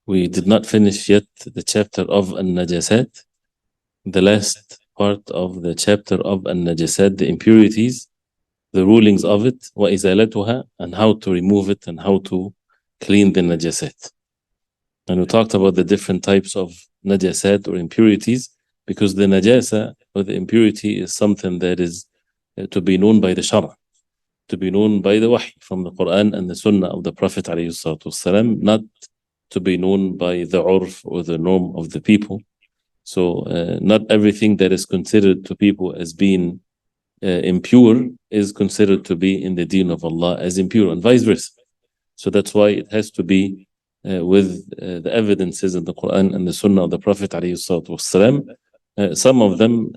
We did not finish yet the chapter of An-Najasat, the last part of the chapter of An-Najasat, the impurities, the rulings of it, وَإِزَالَتُهَا, and how to remove it and how to clean the Najasat. And we talked about the different types of Najasat or impurities, because the Najasa or the impurity is something that is to be known by the Shara, to be known by the Wahy from the Quran and the Sunnah of the Prophet ﷺ, not to be known by the urf or the norm of the people. So not everything that is considered to people as being impure is considered to be in the deen of Allah as impure, and vice versa. So that's why it has to be with the evidences in the Quran and the Sunnah of the Prophet ﷺ. Some of them,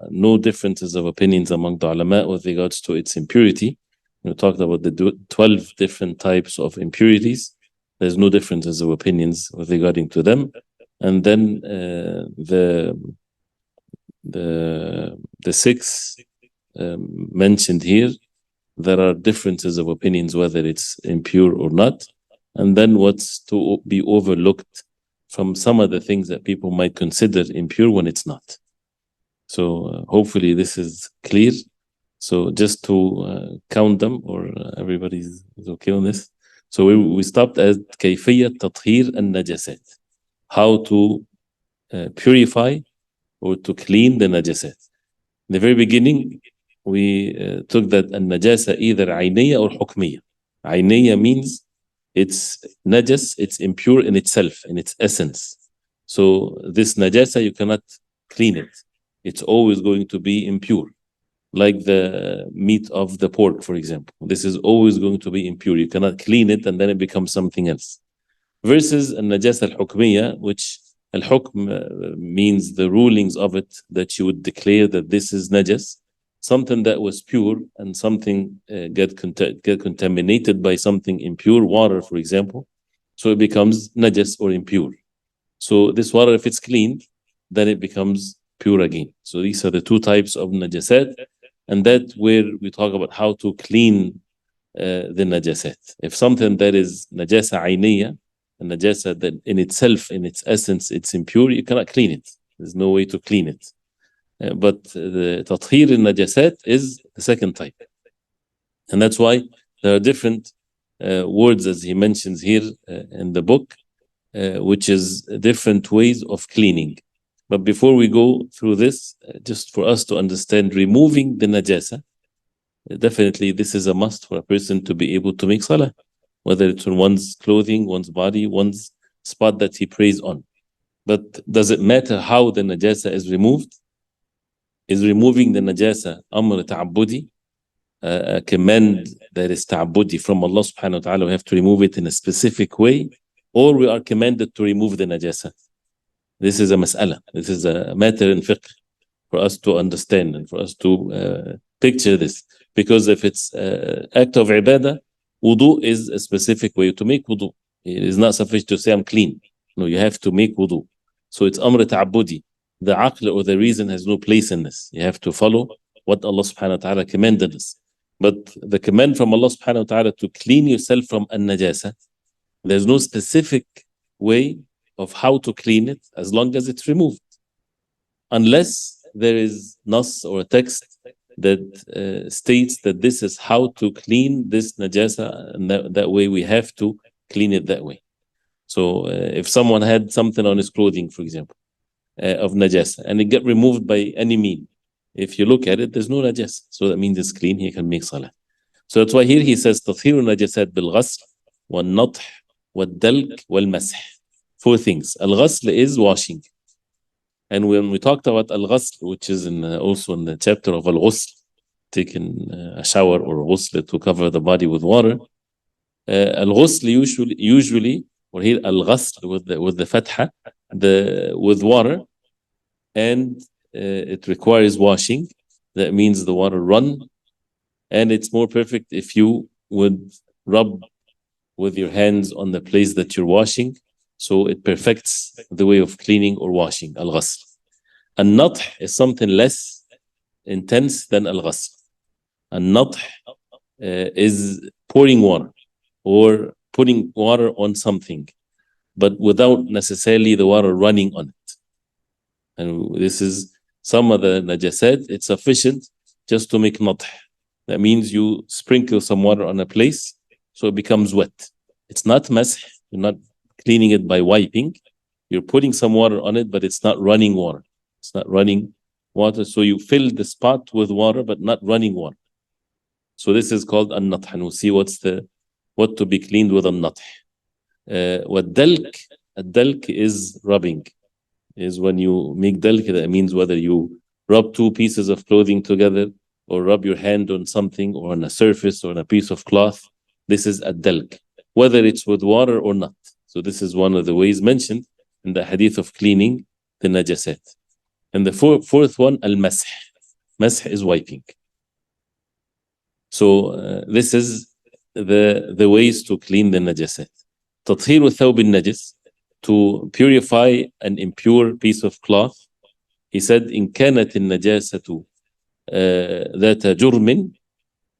no differences of opinions among the ulama with regards to its impurity. We talked about the 12 different types of impurities. There's no differences of opinions with regarding to them. And then the six mentioned here, there are differences of opinions whether it's impure or not. And then what's to be overlooked from some of the things that people might consider impure when it's not. So hopefully this is clear. So just to count them, or everybody's okay on this. So we stopped at كيفية تطهير النجاسات, how to purify or to clean the najasat. In the very beginning, we took that النجاسة either عينية or حكمية. عينية means it's najas, it's impure in itself, in its essence. So this najasa, you cannot clean it. It's always going to be impure. Like the meat of the pork, for example. This is always going to be impure. You cannot clean it and then it becomes something else. Versus al-najasa al-hukmiyya, which al-hukm means the rulings of it, that you would declare that this is najas, something that was pure and something get contaminated by something impure, water, for example. So it becomes najas or impure. So this water, if it's cleaned, then it becomes pure again. So these are the two types of najasat. And that's where we talk about how to clean the najasat. If something that is najasa ayniya, a najasa that in itself, in its essence, it's impure, you cannot clean it. There's no way to clean it. But the tathhir in najasat is the second type. And that's why there are different words, as he mentions here in the book, which is different ways of cleaning. But before we go through this, just for us to understand removing the najasa, definitely this is a must for a person to be able to make salah, whether it's on one's clothing, one's body, one's spot that he prays on. But does it matter how the najasa is removed? Is removing the najasa amr ta'abbudi, a command that is ta'abbudi from Allah subhanahu wa ta'ala? We have to remove it in a specific way, or we are commanded to remove the najasa? This is a mas'ala. This is a matter in fiqh for us to understand and for us to picture this. Because if it's act of ibadah, wudu is a specific way to make wudu. It is not sufficient to say I'm clean. No, you have to make wudu. So it's amr ta'abbudi. The aql or the reason has no place in this. You have to follow what Allah subhanahu wa ta'ala commanded us. But the command from Allah subhanahu wa ta'ala to clean yourself from an-najasa, there's no specific way of how to clean it as long as it's removed. Unless there is nas or a text that states that this is how to clean this najasa, and that way we have to clean it that way. So if someone had something on his clothing, for example, of najasa, and it get removed by any mean, if you look at it, there's no najasa. So that means it's clean, he can make salah. So that's why here he says, تطهير النجاسات بالغسل والنطح والدلك والمسح. 4 things. Al-ghasl is washing. And when we talked about al-ghasl, which is also in the chapter of al-ghusl, taking a shower or ghusl to cover the body with water, al-ghusl usually, or here al-ghasl with the fatha, with water, and it requires washing. That means the water run, and it's more perfect if you would rub with your hands on the place that you're washing. So it perfects the way of cleaning or washing, al-ghasl. Al-nath is something less intense than al-ghasl. Al-nath is pouring water or putting water on something. but without necessarily the water running on it. And this is some of the najasat, it's sufficient just to make nadh. That means you sprinkle some water on a place so it becomes wet. It's not masih, you're not cleaning it by wiping. You're putting some water on it, but it's not running water. It's not running water. So you fill the spot with water, but not running water. So this is called an-nadh. And we'll see what to be cleaned with an-nadh. Ad-dalk is rubbing. Is when you make dalk, that means whether you rub two pieces of clothing together or rub your hand on something or on a surface or on a piece of cloth. This is ad-dalk, whether it's with water or not. So this is one of the ways mentioned in the hadith of cleaning the najasat. And the fourth one, al-masih. Masih is wiping. So this is the ways to clean the najasat. تطهير الثوب النجس, to purify an impure piece of cloth. He said, إن كانت النجاسة ذات جرم,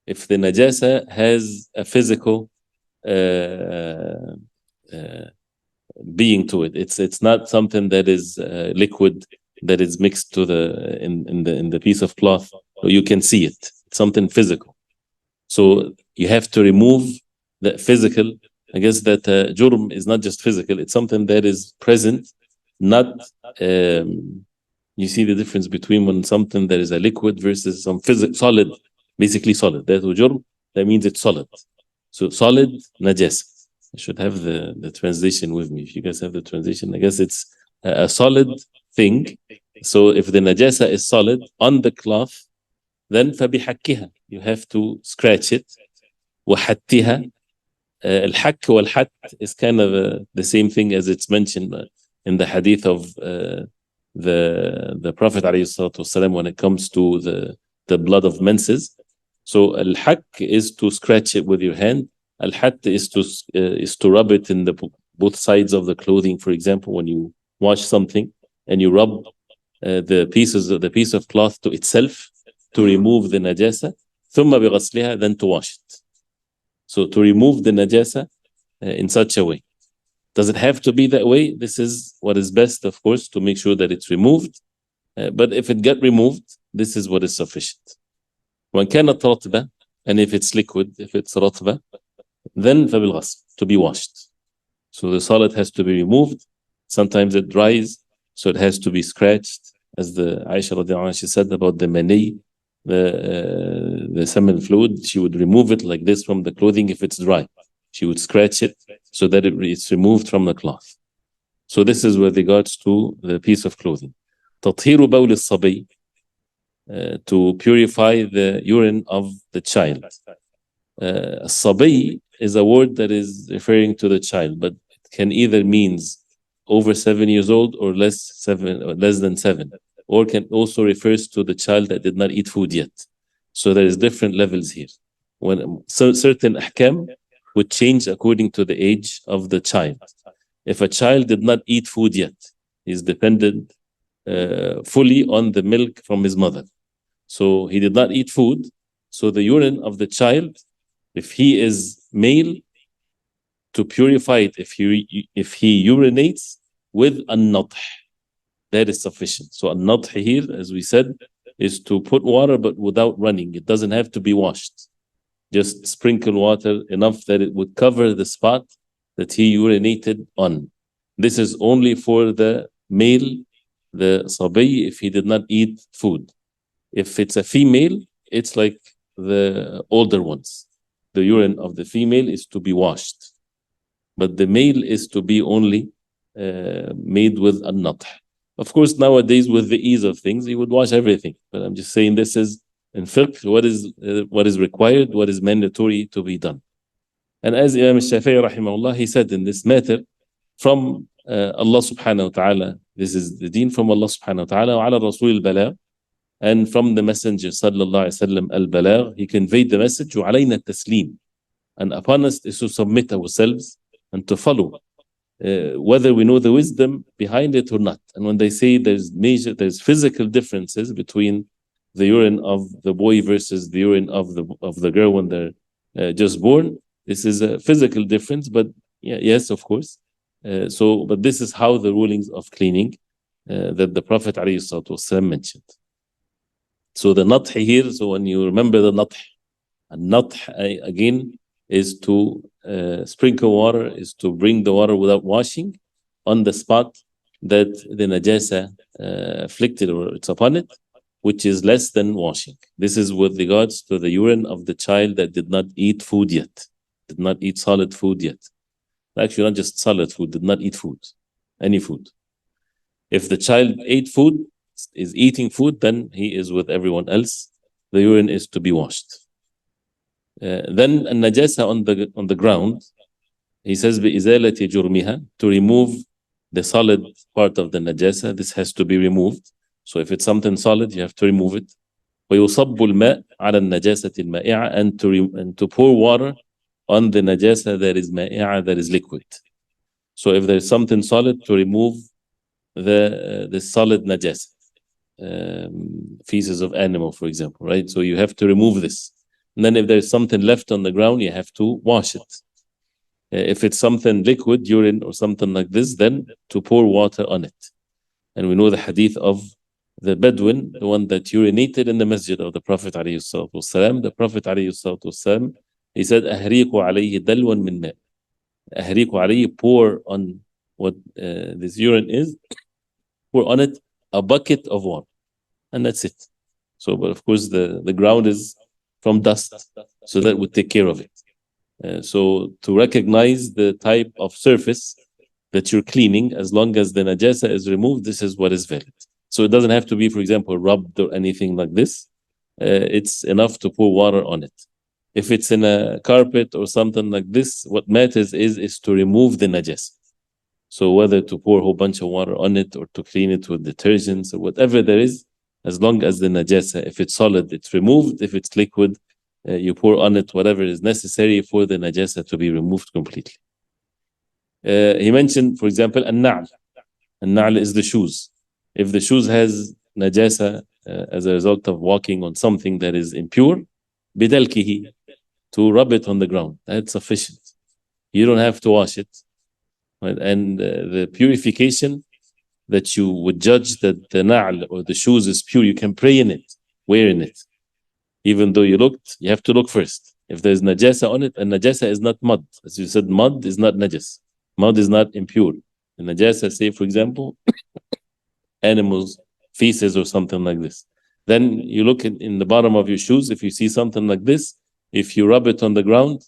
if the najasa has a physical being to it. It's not something that is liquid that is mixed to in the piece of cloth. You can see it. It's something physical. So you have to remove the physical. I guess that jurm is not just physical. It's something that is present. Not you see the difference between when something that is a liquid versus some solid, basically solid. That's jurm. That means it's solid. So solid najas. I should have the translation with me. If you guys have the translation, I guess it's a solid thing. So if the najasa is solid on the cloth, then فبحكها, you have to scratch it. وحتها. الحك والحت is kind of the same thing as it's mentioned in the hadith of the Prophet ﷺ when it comes to the blood of menses. So al-hak is to scratch it with your hand. Al-hat is to rub it in both sides of the clothing. For example, when you wash something and you rub the piece of cloth to itself to remove the najasa, ثم بغسلها, then to wash it. So to remove the najasa in such a way. Does it have to be that way? This is what is best, of course, to make sure that it's removed. But if it got removed, this is what is sufficient. وإن كانت رطبة, and if it's liquid, if it's رطبة, then فبالغسل, to be washed. So the solid has to be removed. Sometimes it dries, so it has to be scratched. As the Aisha radiallahu anha, she said about the mani, the seminal fluid, she would remove it like this from the clothing if it's dry. She would scratch it so that it's removed from the cloth. So this is with regards to the piece of clothing. تطهير بول الصبي, to purify the urine of the child. الصبي is a word that is referring to the child, but it can either means over 7 years old or less than 7. Or can also refers to the child that did not eat food yet. So there is different levels here. When certain ahkam would change according to the age of the child. If a child did not eat food yet, he's dependent fully on the milk from his mother. So he did not eat food. So the urine of the child, if he is male, to purify it, if he urinates with an-nadh, that is sufficient. So an-nadh here, as we said, is to put water but without running. It doesn't have to be washed. Just sprinkle water enough that it would cover the spot that he urinated on. This is only for the male, the sabi, if he did not eat food. If it's a female, it's like the older ones. The urine of the female is to be washed. But the male is to be only made with an-nadh. Of course, nowadays, with the ease of things, he would wash everything. But I'm just saying this is, in fiqh, what is required, what is mandatory to be done. And as Imam al-Shafi'i, rahimahullah, he said in this matter, from Allah subhanahu wa ta'ala, this is the deen from Allah subhanahu wa ta'ala, wa ala rasul al-balagh, and from the messenger, sallallahu alayhi wa sallam, al-balagh, he conveyed the message, wa alayna taslim, and upon us is to submit ourselves and to follow. Whether we know the wisdom behind it or not. And when they say there's physical differences between the urine of the boy versus the urine of the girl when they're just born, this is a physical difference. But yes, of course, But this is how the rulings of cleaning that the Prophet ﷺ mentioned. So the nath here, so when you remember the nath, again is to sprinkle water, is to bring the water without washing on the spot that the najasa afflicted or it's upon it, which is less than washing. This is with regards to the urine of the child that did not eat food yet, did not eat solid food yet. Actually, not just solid food, did not eat food, any food. If the child ate food, is eating food, then he is with everyone else. The urine is to be washed. Then a najasa on the ground, he says بإزالة جرمها, to remove the solid part of the najasa. This has to be removed. So if it's something solid, you have to remove it. ويصب الماء على النجاسة المائعة, and to pour water on the najasa that is مائعة, that is liquid. So if there's something solid, to remove the solid najasa, feces of animal, for example, right? So you have to remove this. And then if there's something left on the ground, you have to wash it. If it's something liquid, urine or something like this, then to pour water on it. And we know the hadith of the Bedouin, the one that urinated in the masjid of the Prophet ﷺ. The Prophet ﷺ, he said, أهريق عليه دلوا من ماء. أهريق عليه, pour on what this urine is, pour on it a bucket of water. And that's it. So, but of course, the ground is from dust, so that would take care of it. So to recognize the type of surface that you're cleaning, as long as the najasa is removed, this is what is valid. So it doesn't have to be, for example, rubbed or anything like this. It's enough to pour water on it. If it's in a carpet or something like this, what matters is to remove the najasa. So whether to pour a whole bunch of water on it or to clean it with detergents or whatever there is, as long as the najasa, if it's solid, it's removed. If it's liquid, you pour on it whatever is necessary for the najasa to be removed completely. He mentioned, for example, an-na'l. An-na'l is the shoes. If the shoes has najasa as a result of walking on something that is impure, bidalkihi, to rub it on the ground. That's sufficient. You don't have to wash it. Right? And the purification that you would judge that the na'l or the shoes is pure, you can pray in it, wear in it. Even though you have to look first. If there's najasa on it, and najasa is not mud. As you said, mud is not najas. Mud is not impure. The najasa, say for example, animals, feces or something like this. Then you look in the bottom of your shoes, if you see something like this, if you rub it on the ground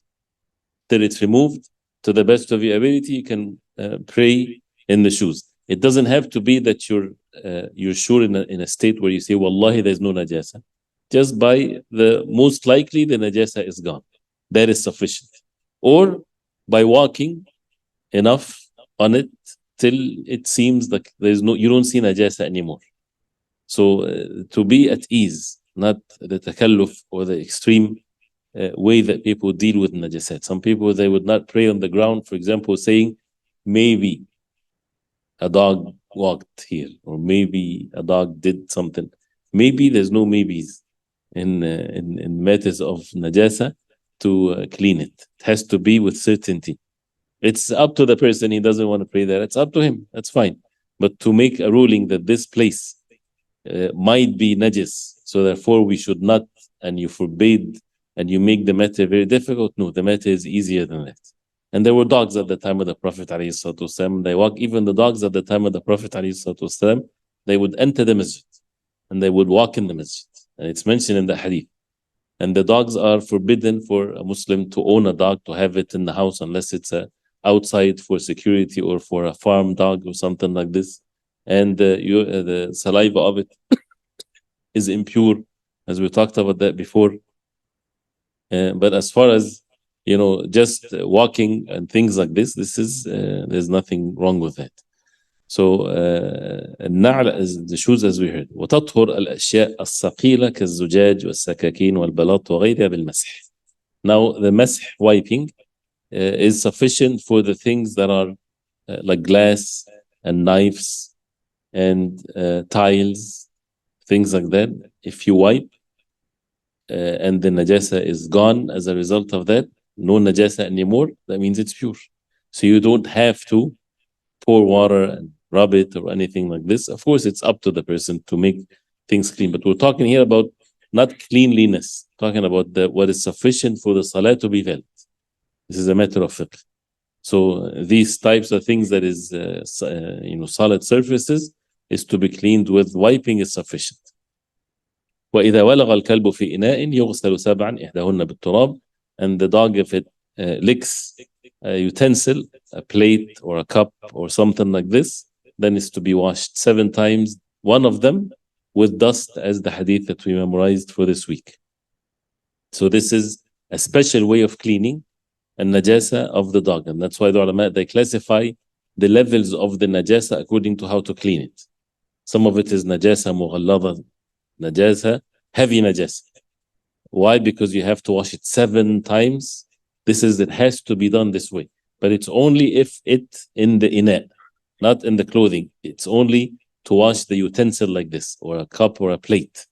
till it's removed, to the best of your ability, you can pray in the shoes. It doesn't have to be that you're sure in a state where you say, Wallahi, there's no najasa. Just by the most likely the najasa is gone. That is sufficient. Or by walking enough on it till it seems like you don't see najasa anymore. So to be at ease, not the takalluf or the extreme way that people deal with najasat. Some people, they would not pray on the ground, for example, saying maybe a dog walked here, or maybe a dog did something. Maybe there's no maybes in matters of najasa to clean it. It has to be with certainty. It's up to the person. He doesn't want to pray there. It's up to him. That's fine. But to make a ruling that this place might be najis, so therefore we should not, and you forbade, and you make the matter very difficult. No, the matter is easier than that. And there were dogs at the time of the Prophet ﷺ. They walk, even the dogs at the time of the Prophet ﷺ, they would enter the masjid and they would walk in the masjid. And it's mentioned in the hadith. And the dogs are forbidden for a Muslim to own a dog, to have it in the house, unless it's outside for security or for a farm dog or something like this. And the saliva of it is impure, as we talked about that before. But as far as just walking and things like this is there's nothing wrong with that. So النعل is the shoes, as we heard. وتطهر الأشياء الثقيلة كالزجاج والسكاكين والبلاط وغيرها بالمسح. Now the مسح, wiping, is sufficient for the things that are like glass and knives and tiles, things like that. If you wipe and the najasa is gone as a result of that, no najasa anymore, that means it's pure. So you don't have to pour water and rub it or anything like this. Of course, it's up to the person to make things clean. But we're talking here about not cleanliness, talking about what is sufficient for the salah to be valid. This is a matter of fiqh. So these types of things that is, solid surfaces is to be cleaned with wiping is sufficient. وإذا ولغ الكلب في إناء يغسل سبعا إحداهن بالتراب. And the dog, if it licks a utensil, a plate or a cup or something like this, then it's to be washed 7 times, one of them with dust, as the hadith that we memorized for this week. So this is a special way of cleaning a najasa of the dog. And that's why the ulama, they classify the levels of the najasa according to how to clean it. Some of it is najasa mughallada, najasa, heavy najasa. Why? Because you have to wash it 7 times. It has to be done this way. But it's only if it's in the ina, not in the clothing. It's only to wash the utensil like this, or a cup or a plate.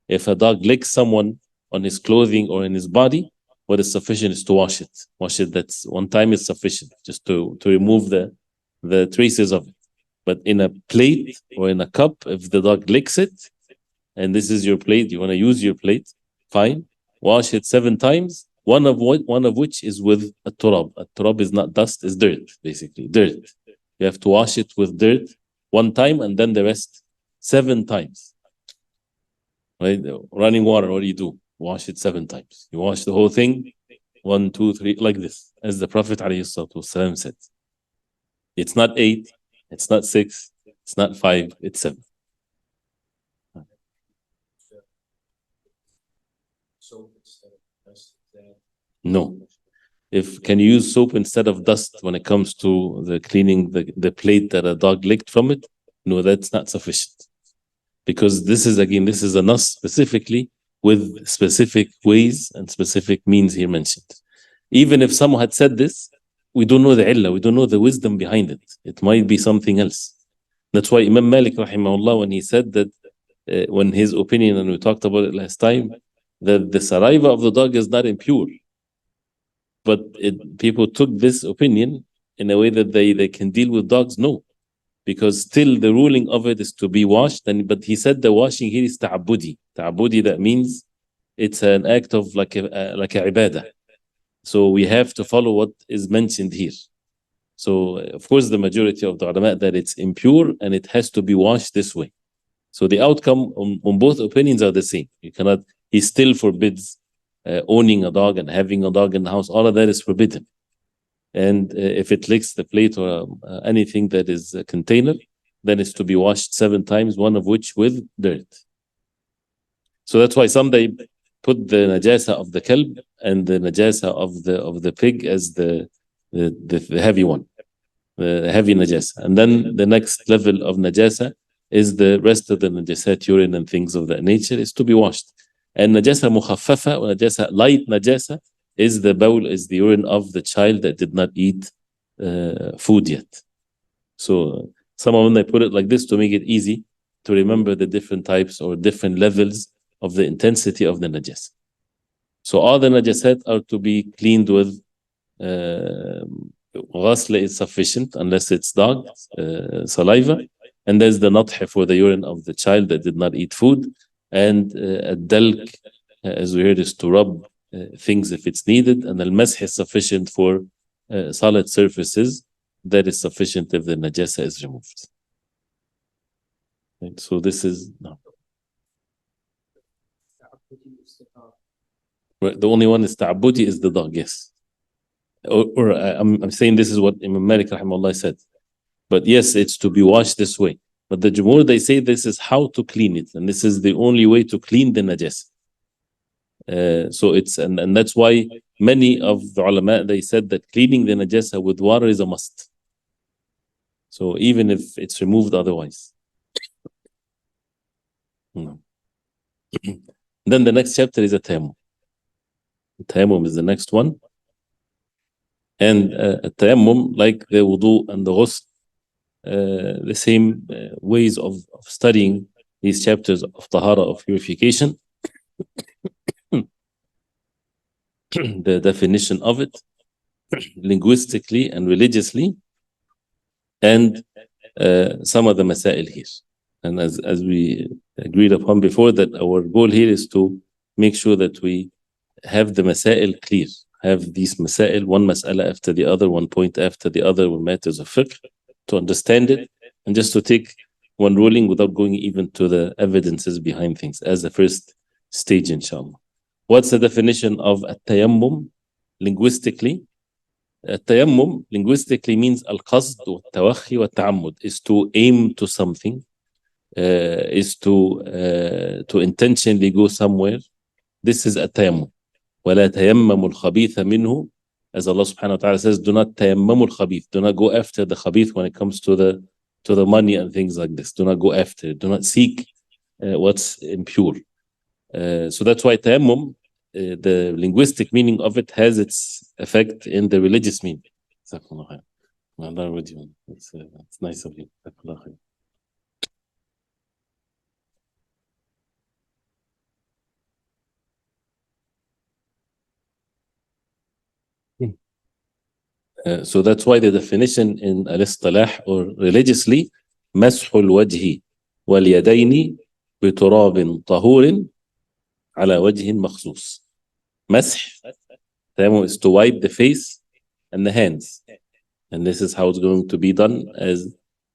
If a dog licks someone on his clothing or in his body, what is sufficient is to wash it. Wash it, that's 1 time is sufficient, just to remove the traces of it. But in a plate or in a cup, if the dog licks it, and this is your plate, you want to use your plate, fine. Wash it 7 times, one of which is with a turab. A turab is not dust, it's dirt, basically, dirt. You have to wash it with dirt 1 time, and then the rest 7 times. Right? Running water, what do? Wash it 7 times. You wash the whole thing, 1, 2, 3, like this, as the Prophet ﷺ said. It's not 8, it's not 6, it's not 5, it's 7. No. Can you use soap instead of dust when it comes to the cleaning the plate that a dog licked from it? No, that's not sufficient. Because this is a nas specifically with specific ways and specific means here mentioned. Even if someone had said this, we don't know the illah, we don't know the wisdom behind it. It might be something else. That's why Imam Malik rahimahullah, when he said that, when his opinion, and we talked about it last time, that the saliva of the dog is not impure. But people took this opinion in a way that they can deal with dogs. No, because still the ruling of it is to be washed. But he said the washing here is ta'abudi. Ta'abudi, that means it's an act of like a ibadah. So we have to follow what is mentioned here. So of course the majority of the ulama that it's impure and it has to be washed this way. So the outcome on both opinions are the same. He still forbids owning a dog and having a dog in the house. All of that is forbidden. And if it licks the plate or anything that is a container, then it's to be washed 7 times, one of which with dirt. So that's why some they put the najasa of the kalb and the najasa of the pig as the heavy one, the heavy najasa. And then the next level of najasa is the rest of the najasat, urine and things of that nature, is to be washed. And najasa mukhaffafa or najasa, light najasa, is the urine of the child that did not eat food yet. So some of them, they put it like this to make it easy to remember the different types or different levels of the intensity of the najasa. So all the najasat are to be cleaned with ghasla is sufficient unless it's dog saliva, and there's the nath for the urine of the child that did not eat food, and ad-dalk, as we heard, is to rub things if it's needed, and al-mash is sufficient for solid surfaces. That is sufficient if the najasa is removed. Right, so this is no. Right, the only one is ta'abudi is the dog, yes. Or I'm saying this is what Imam Malik rahimahullah said. But yes, it's to be washed this way. But the Jumhur, they say this is how to clean it, and this is the only way to clean the najasa. So it's and that's why many of the ulama, they said that cleaning the najasa with water is a must. So even if it's removed otherwise. No. Then the next chapter is a tayammum. Tayammum is the next one. And a tayammum, like the wudu and the ghusl, the same ways of studying these chapters of tahara, of purification, the definition of it, linguistically and religiously, and some of the masail here. And as we agreed upon before, that our goal here is to make sure that we have the masail clear, have these masail, one mas'ala after the other, one point after the other, with matters of fiqh, to understand it, and just to take one ruling without going even to the evidences behind things as the first stage, inshallah. What's the definition of at-tayammum linguistically? At-tayammum linguistically means al-qasd wa tawakhi wa ta'ammud, is to aim to something, is to intentionally go somewhere. This is at-tayammum. وَلَا تَيَمَّمُوا الْخَبِيثَ مِنْهُ, as Allah subhanahu wa ta'ala says, do not tayammamu al-khabith, do not go after the khabith when it comes to the money and things like this. Do not go after it. Do not seek what's impure. So that's why tayammum, the linguistic meaning of it, has its effect in the religious meaning. It's nice of you. So that's why the definition in al-istilah or religiously, مسح الوجه واليدين بتراب طهور على وجه مخصوص. مسح, is to wipe the face and the hands, and this is how it's going to be done, as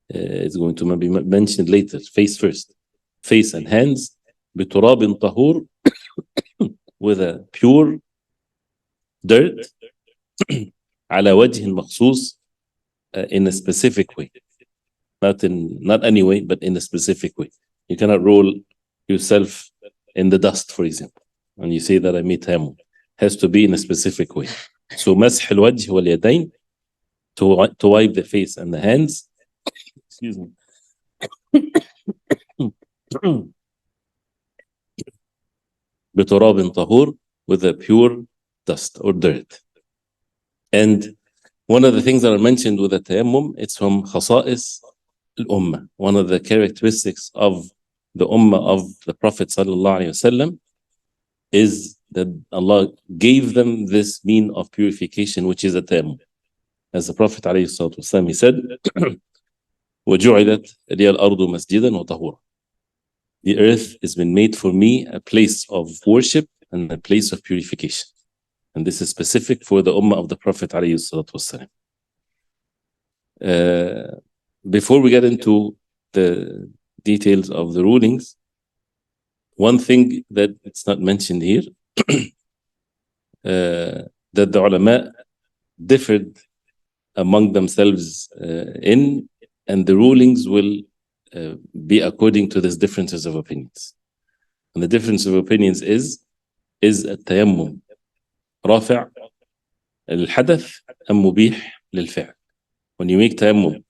it's going to be mentioned later. Face first, face and hands, بتراب طهور, with a pure dirt, على وجه مخصوص, in a specific way, not any way, but in a specific way. You cannot roll yourself in the dust, for example, and you say that I made tayammum. Has to be in a specific way. So مسح الوجه واليدين, to wipe the face and the hands. Excuse me. بتراب طهور, with a pure dust or dirt. And one of the things that are mentioned with the tayammum, it's from khasa'is al-ummah. One of the characteristics of the ummah of the Prophet sallallahu alaihi wasallam is that Allah gave them this mean of purification, which is a tayammum. As the Prophet alayhi salatu wasallam, he said, وَجُعِلَتْ لِيَ الْأَرْضُ مَسْجِدًا وَطَهُورًا. The earth has been made for me a place of worship and a place of purification. And this is specific for the ummah of the Prophet ﷺ. Before we get into the details of the rulings, one thing that it's not mentioned here, that the ulama differed among themselves in, and the rulings will be according to these differences of opinions. And the difference of opinions is التيمم رافع الحدث أم مبيح للفعل. When you make tayammum,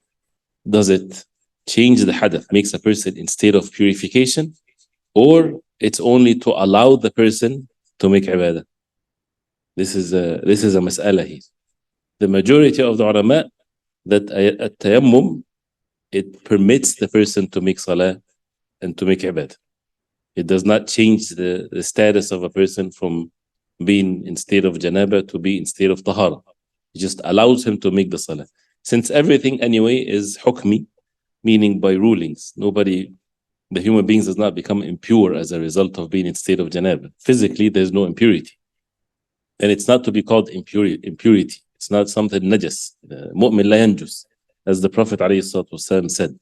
does it change the hadath, makes a person in state of purification, or it's only to allow the person to make ibadah? This is a mas'ala here. The majority of the ulama, that at tayammum, it permits the person to make salah and to make ibadah. It does not change the status of a person from being in state of janaba to be in state of tahara. It just allows him to make the salah. Since everything anyway is hukmi, meaning by rulings, the human beings does not become impure as a result of being in state of janaba. Physically, there's no impurity. And it's not to be called impurity. It's not something najas. Mu'min la yanjus, as the Prophet ﷺ said.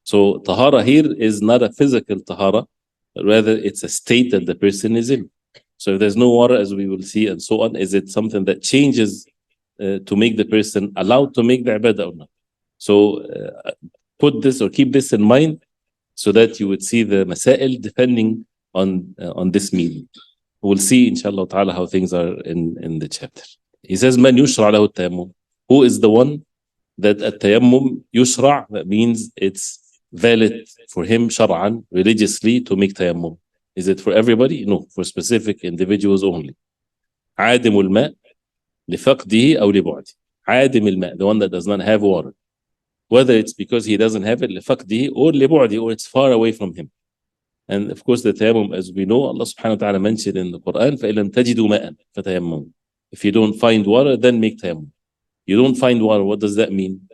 So tahara here is not a physical tahara, but rather it's a state that the person is in. So if there's no water, as we will see, and so on, is it something that changes to make the person allowed to make the ibadah or not? So put this or keep this in mind, so that you would see the masail depending on this meaning. We'll see, inshallah ta'ala, how things are in the chapter. He says, Man yushra' lahu tayammum. Who is the one that at-tayammum yushra', that means it's valid for him shar'an, religiously, to make tayammum. Is it for everybody? No, for specific individuals only. عادم الماء لفقده أو لبعده. عادم الماء, the one that does not have water. Whether it's because he doesn't have it, لفقده, or لبعده, or it's far away from him. And of course the tayammum, as we know, Allah subhanahu wa ta'ala mentioned in the Quran, فَإِلَمْ تَجِدُوا مَاءً فَتَيَمَّمُوا. If you don't find water, then make tayammum. You don't find water, what does that mean?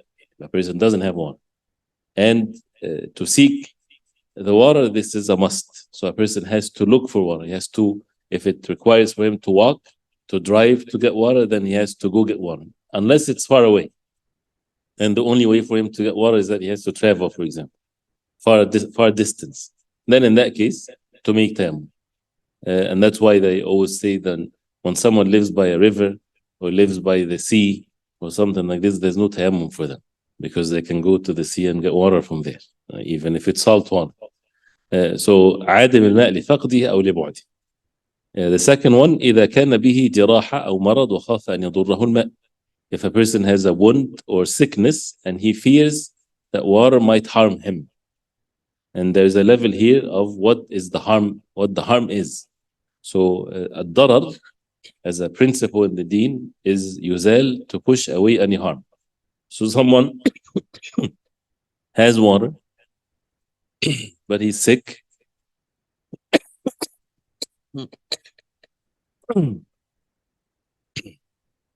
A person doesn't have water. And to seek the water, this is a must. So a person has to look for water. He has to, if it requires for him to walk, to drive to get water, then he has to go get water, unless it's far away. And the only way for him to get water is that he has to travel, for example, far distance. Then in that case, to make tayammum. And that's why they always say that when someone lives by a river or lives by the sea or something like this, there's no tayammum for them, because they can go to the sea and get water from there, even if it's salt water. So عادم الماء لفقده أو لبعده. The second one, إذا كان به جراحة أو مرض وخاف أن يضره الماء. If a person has a wound or sickness and he fears that water might harm him. And there's a level here of what the harm is. So الضرر, as a principle in the deen, is يزال, to push away any harm. So someone has water, but he's sick.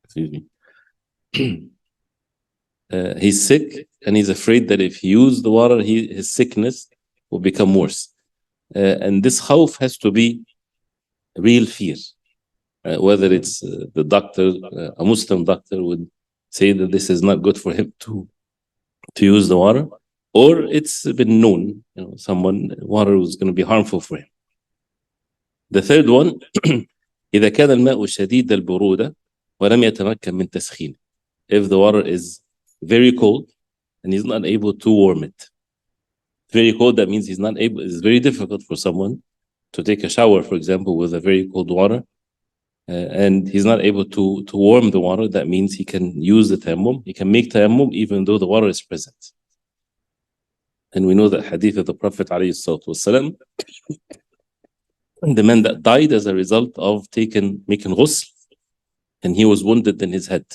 Excuse me. He's sick and he's afraid that if he uses the water, his sickness will become worse. And this khawf has to be real fear. Whether it's the doctor, a Muslim doctor would say that this is not good for him to use the water, or it's been known, water was going to be harmful for him. The third one, إذا كان الماء شديد البرودة ولم يتمكن من تسخينه. If the water is very cold and he's not able to warm it. Very cold, that means it's very difficult for someone to take a shower, for example, with a very cold water, and he's not able to warm the water. That means he can use the tayammum. He can make tayammum even though the water is present. And we know that hadith of the Prophet ﷺ, the man that died as a result of making ghusl, and he was wounded in his head.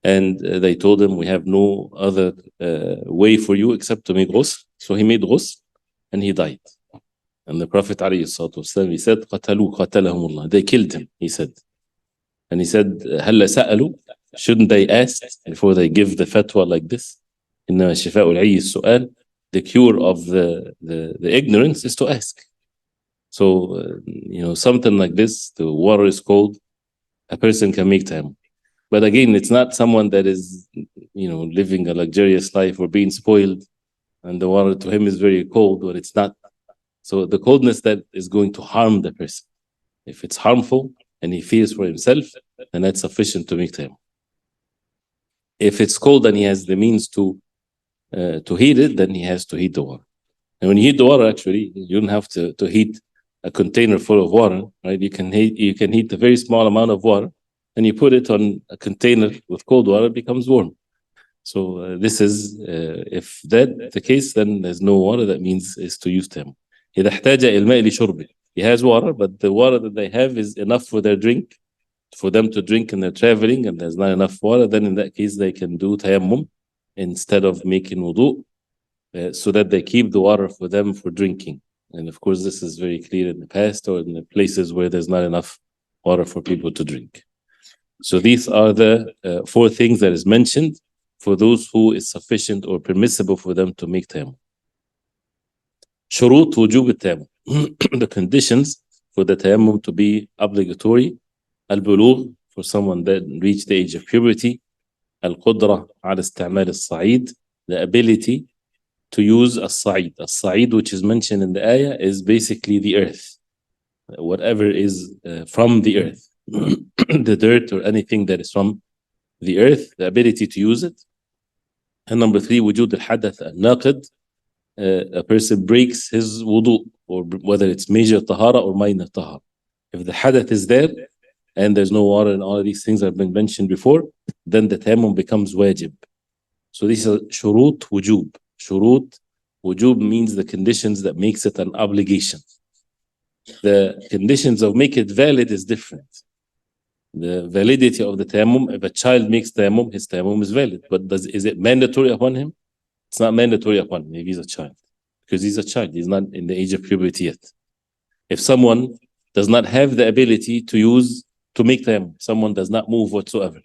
And they told him, we have no other way for you except to make ghusl. So he made ghusl and he died. And the Prophet ﷺ, he said, قتلوا قتلهم الله. They killed him, he said. And he said, هل سألوا? Shouldn't they ask before they give the fatwa like this? إنما شفاء العي السؤال. The cure of the ignorance is to ask. So, something like this, the water is cold, a person can make tayammum. But again, it's not someone that is, living a luxurious life or being spoiled, and the water to him is very cold, or it's not. So the coldness that is going to harm the person. If it's harmful and he fears for himself, then that's sufficient to make tayammum. If it's cold and he has the means to heat it, then he has to heat the water. And when you heat the water, actually, you don't have to heat a container full of water, right? You can heat a very small amount of water, and you put it on a container with cold water, it becomes warm. So this is, if that's the case, then there's no water. That means is to use them. إذا احتاج الماء لشربه. He has water, but the water that they have is enough for their drink, for them to drink and they're traveling, and there's not enough water. Then in that case, they can do tayammum instead of making wudu, so that they keep the water for them for drinking. And of course, this is very clear in the past or in the places where there's not enough water for people to drink. So these are the 4 things that is mentioned for those who is sufficient or permissible for them to make tayammum. شروط وجوب التيمم. The conditions for the tayammum to be obligatory. البلوغ, for someone that reached the age of puberty. القدرة على استعمال الصعيد, the ability to use as-sa'id. As-sa'id, which is mentioned in the ayah, is basically the earth. Whatever is from the earth. The dirt or anything that is from the earth, the ability to use it. And number 3, وجود الحدث الناقض. A person breaks his wudu, or whether it's major tahara or minor tahara. If the hadath is there and there's no water and all of these things have been mentioned before, then the tayammum becomes wajib. So these are shurut wujub. Shurut wujub means the conditions that makes it an obligation. The conditions of make it valid is different. The validity of the tayammum, if a child makes tayammum, his tayammum is valid. But is it mandatory upon him? It's not mandatory upon him if he's a child. Because he's a child, he's not in the age of puberty yet. If someone does not have the ability to make tayammum, someone does not move whatsoever,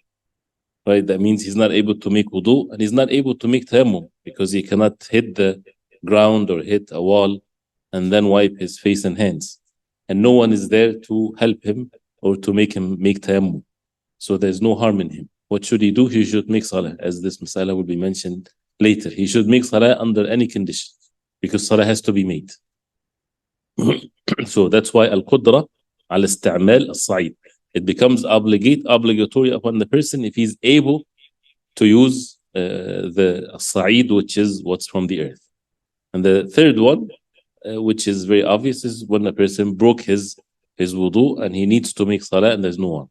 right? That means he's not able to make wudu and he's not able to make tayammum because he cannot hit the ground or hit a wall and then wipe his face and hands. And no one is there to help him or to make him make tayammum. So there's no harm in him. What should he do? He should make salah, as this masala will be mentioned later. He should make salah under any condition because salah has to be made. So that's why al-qudra al-isti'mal al-sa'id. It becomes obligatory upon the person if he's able to use the sa'id, which is what's from the earth. And the third one, which is very obvious, is when a person broke his wudu and he needs to make salah and there's no one.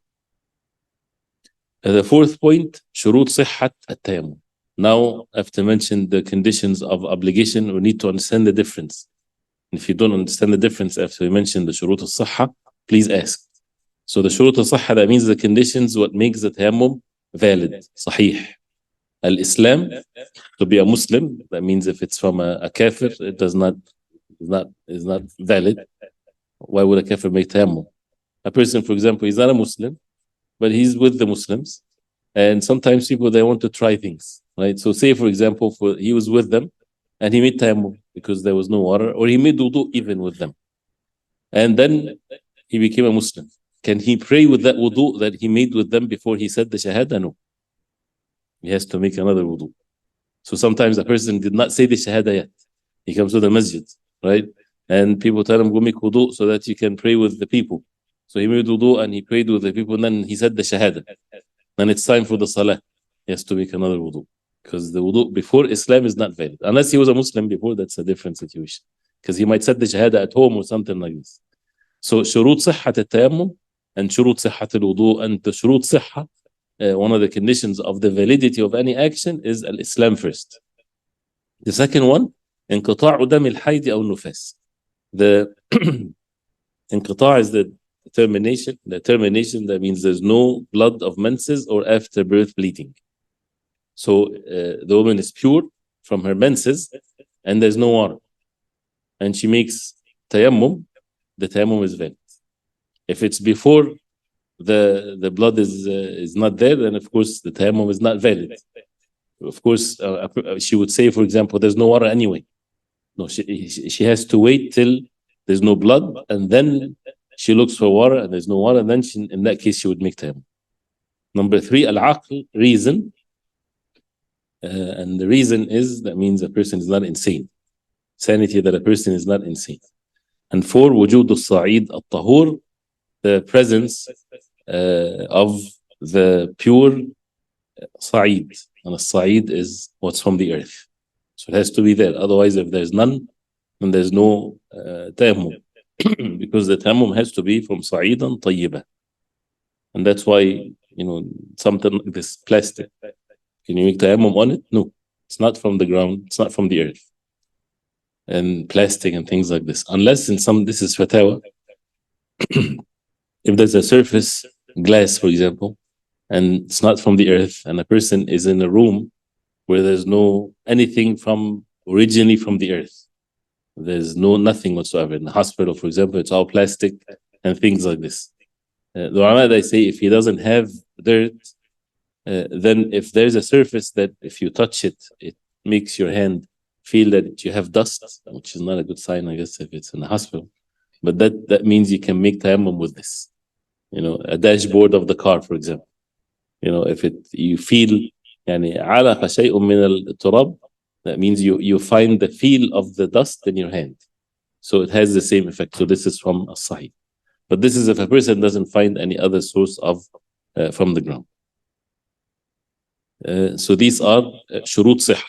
The fourth point, shurut sihhat at-tayammum. Now, after mentioning the conditions of obligation, we need to understand the difference. And if you don't understand the difference after we mention the shurut al-sihha, please ask. So the shurut al-sihha, that means the conditions, what makes the tayammum valid, sahih. Al-Islam, to be a Muslim, that means if it's from a kafir, it is not valid. Why would a kafir make tayammum? A person, for example, is not a Muslim, but he's with the Muslims. And sometimes people, they want to try things, right? So say, for example, he was with them and he made tayammum because there was no water, or he made wudu even with them. And then he became a Muslim. Can he pray with that wudu that he made with them before he said the shahada? No. He has to make another wudu. So sometimes a person did not say the shahada yet. He comes to the masjid, right? And people tell him, go make wudu so that you can pray with the people. So he made wudu and he prayed with the people, and then he said the shahada. Then it's time for the salah. He has to make another wudu. Because the wudu before Islam is not valid. Unless he was a Muslim before, that's a different situation. Because he might say the shahada at home or something like this. So shurut sihhat al-tayammum and shurut sihhat al-wudu, and the shurut sihha, one of the conditions of the validity of any action is al-Islam first. The second one, انقطاع دم الحيض أو النفاس. The انقطاع is the termination. The termination, that means there's no blood of menses or after birth bleeding. So the woman is pure from her menses and there's no water. And she makes tayammum, the tayammum is valid. If it's before the blood is not there, then of course the tayammum is not valid. Of course, she would say, for example, there's no water anyway. No, she has to wait till there's no blood, and then she looks for water, and there's no water, and then in that case she would make tayammum. Number 3, al-aql, reason. And the reason is, that means a person is not insane. Sanity, that a person is not insane. And 4, wujud al-sa'id al-tahur, the presence of the pure sa'id. And a sa'id is what's from the earth. So it has to be there. Otherwise, if there's none, then there's no tayammum. Because the tayammum has to be from sa'idan tayyiba. And that's why, something like this plastic, can you make tayammum on it? No, it's not from the ground, it's not from the earth. And plastic and things like this. Unless this is fatawa, if there's a surface, glass, for example, and it's not from the earth, and a person is in a room where there's no anything originally from the earth. There's nothing whatsoever. In the hospital, for example, it's all plastic and things like this. The ulama, they say, if he doesn't have dirt, then if there's a surface that if you touch it, it makes your hand feel that you have dust, which is not a good sign, I guess, if it's in the hospital. But that means you can make tayammum with this. A dashboard of the car, for example. If you feel علق شيء من التراب, that means you find the feel of the dust in your hand. So it has the same effect. So this is from a sahih. But this is if a person doesn't find any other source from the ground. So these are shurut sihh.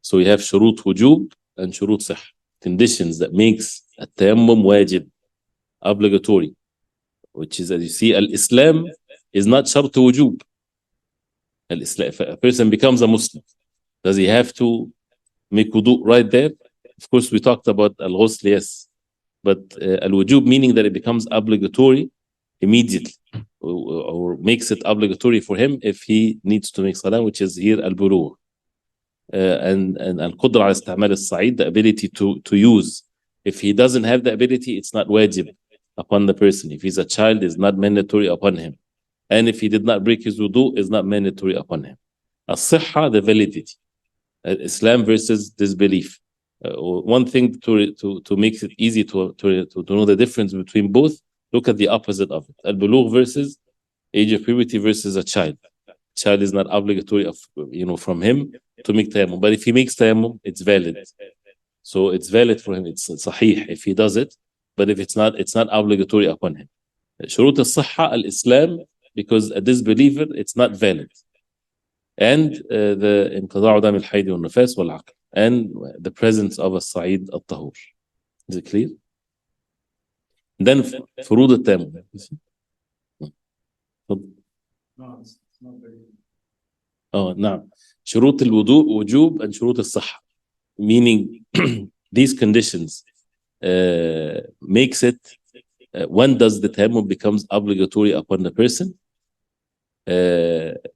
So we have shurut wujub and shurut sihh, conditions that makes a tayammum wajib, obligatory, which is, as you see, al-Islam is not shart wujub. If a person becomes a Muslim, does he have to make wudu right there? Of course, we talked about al-ghusl, yes. But al-wujub, meaning that it becomes obligatory immediately, or makes it obligatory for him if he needs to make salah, which is here al-bulugh. And al-qudra al-isti'mal al-sa'id, the ability to use. If he doesn't have the ability, it's not wajib upon the person. If he's a child, it's not mandatory upon him. And if he did not break his wudu, is not mandatory upon him. As-sihha, the validity. Islam versus disbelief. One thing to make it easy to know the difference between both, look at the opposite of it. Al-bulugh versus age of puberty versus a child. Child is not obligatory of, from him to make tayammum. But if he makes tayammum, it's valid. So it's valid for him. It's sahih if he does it. But if it's not obligatory upon him. Shurut al-sihha, al-Islam, because a disbeliever, it's not valid. And the انقضاء دم الحيض والنفاس والعقل, and the presence of a Sa'id al-Tahur. Is it clear? Then فروض التيمم. نعم. شروط الوضوء وجوب and شروط الصحة, meaning these conditions makes it when does the tayammum becomes obligatory upon the person,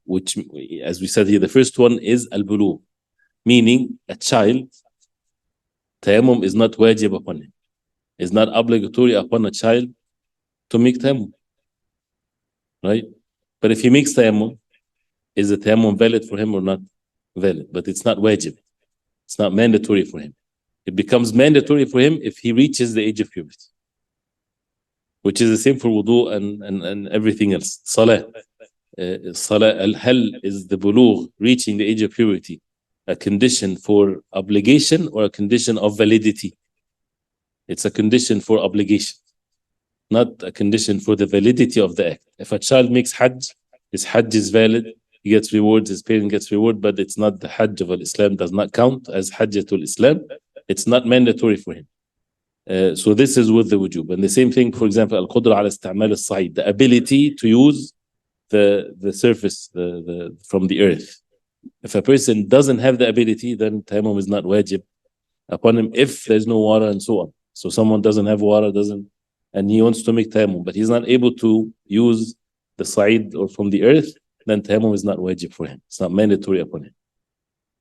which, as we said here, the first one is al-bulugh, meaning a child, tayammum is not wajib upon him. It's not obligatory upon a child to make tayammum, right? But if he makes tayammum, is the tayammum valid for him or not? Valid, but it's not wajib. It's not mandatory for him. It becomes mandatory for him if he reaches the age of puberty, which is the same for wudu and everything else. Saleh. Hal is the bulugh, reaching the age of puberty, a condition for obligation or a condition of validity? It's a condition for obligation, not a condition for the validity of the act. If a child makes hajj, his hajj is valid, he gets rewards, his parent gets reward, but it's not the hajj of Islam, does not count as hajjatul Islam. It's not mandatory for him. So this is with the wujub. And the same thing, for example, al-qudra ala isti'mal al-sa'id, the ability to use the surface from the earth. If a person doesn't have the ability, then tayammum is not wajib upon him if there's no water and so on. So someone doesn't have water, and he wants to make tayammum, but he's not able to use the sa'id or from the earth, then tayammum is not wajib for him. It's not mandatory upon him.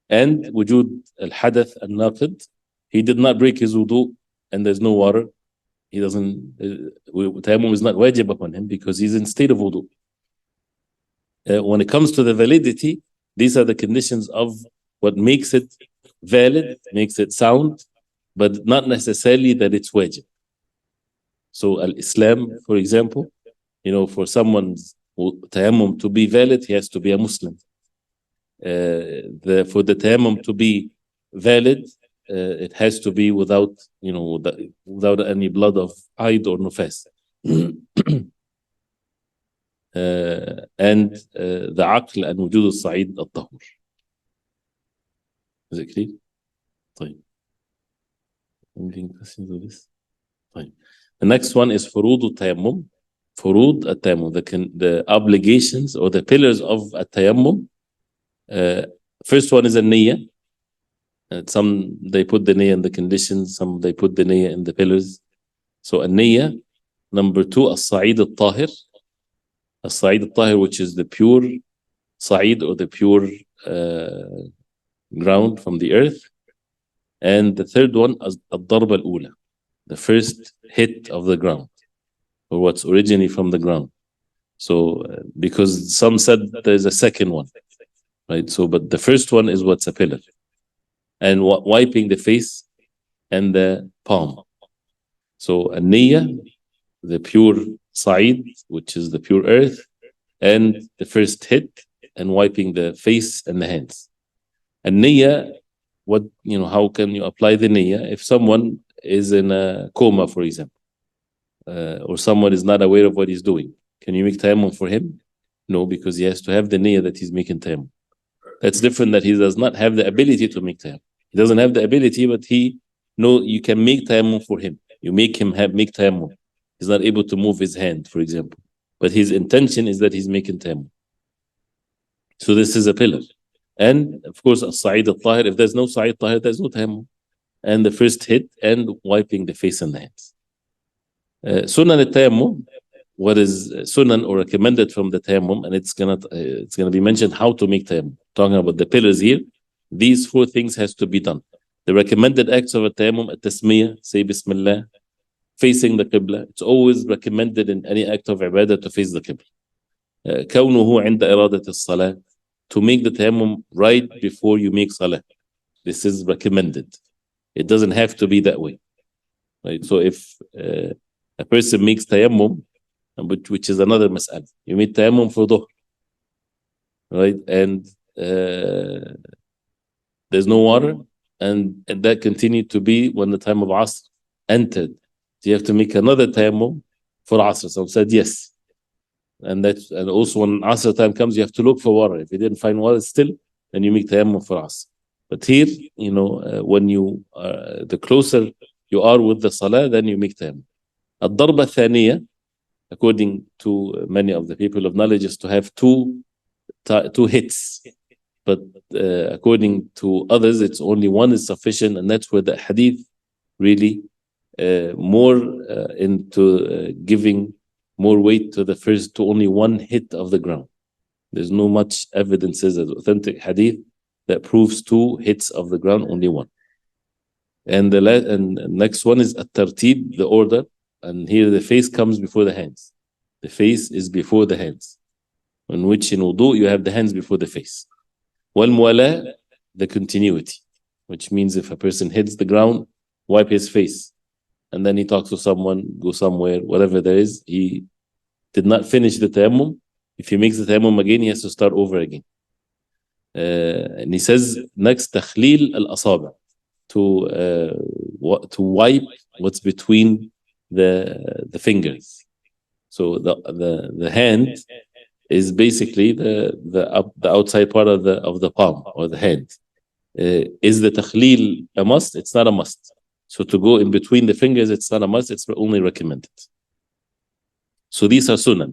And wujud al-hadath al-naqid, he did not break his wudu and there's no water, he doesn't, tayammum is not wajib upon him because he's in state of wudu. When it comes to the validity, these are the conditions of what makes it valid, makes it sound, but not necessarily that it's wajib. So al-Islam, for example, for someone's tayammum to be valid, he has to be a Muslim. For the tayammum to be valid, it has to be without any blood of haid or nufas. And the aql and wujud al-sa'id al-tahur. Is it clear? طيب. Anything questions of this? طيب. The next one is furud al-tayammum. Furud al-tayammum, the obligations or the pillars of al-tayammum. First one is al-niyyah. Some they put the niyyah in the conditions, some they put the niyyah in the pillars. So al-niyyah. Number two, as-sa'id al-tahir. As-sa'id al-tahir, which is the pure sa'id or the pure ground from the earth. And the third one is ad-darba al-ula, the first hit of the ground, or what's originally from the ground. So because some said there's a second one, right? So but the first one is what's a pillar. And wiping the face and the palm. So an-niyyah, the pure sa'id, which is the pure earth, and the first hit, and wiping the face and the hands. And niyyah, how can you apply the niyyah? If someone is in a coma, for example, or someone is not aware of what he's doing, can you make tayammum for him? No, because he has to have the niyyah that he's making tayammum. That's different that he does not have the ability to make tayammum. He doesn't have the ability, but you can make tayammum for him. You make him make tayammum. He's not able to move his hand, for example. But his intention is that he's making tayammum. So this is a pillar. And of course, as-sa'id al-tahir, if there's no sa'id tahir, there's no tayammum. And the first hit and wiping the face and the hands. Sunan al-tayammum, what is sunan or recommended from the tayammum, and it's gonna be mentioned how to make tayammum. Talking about the pillars here, these four things has to be done. The recommended acts of a tayammum, at-tasmiyah, say Bismillah, facing the Qibla. It's always recommended in any act of ibadah to face the Qibla. كونه عند إرادة الصلاة, to make the tayammum right before you make salah. This is recommended. It doesn't have to be that way. Right? So if a person makes tayammum, which is another mas'ala, you make tayammum for dhuhr, right? And there's no water, and that continued to be when the time of Asr entered. So you have to make another tayammum for Asr. So I said yes. And also when Asr time comes, you have to look for water. If you didn't find water still, then you make tayammum for Asr. But here, when you the closer you are with the salah, then you make tayammum. الضربة الثانية, according to many of the people of knowledge, is to have two hits. But according to others, it's only one is sufficient, and that's where the hadith really more into giving more weight to the first, to only one hit of the ground. There's no much evidences as authentic hadith that proves two hits of the ground, only one. And the next one is at-tartib, the order. And here the face comes before the hands. The face is before the hands. In which in wudu you have the hands before the face. Wal-muwala, the continuity. Which means if a person hits the ground, wipe his face. And then he talks to someone, go somewhere, whatever there is, he did not finish the tayammum. If he makes the tayammum again, he has to start over again. And he says, next, takhleel al-asabi', to wipe what's between the fingers. So the hand is basically the outside part of the palm or the hand. Is the takhleel a must? It's not a must. So to go in between the fingers, it's not a must, it's only recommended. So these are sunnah.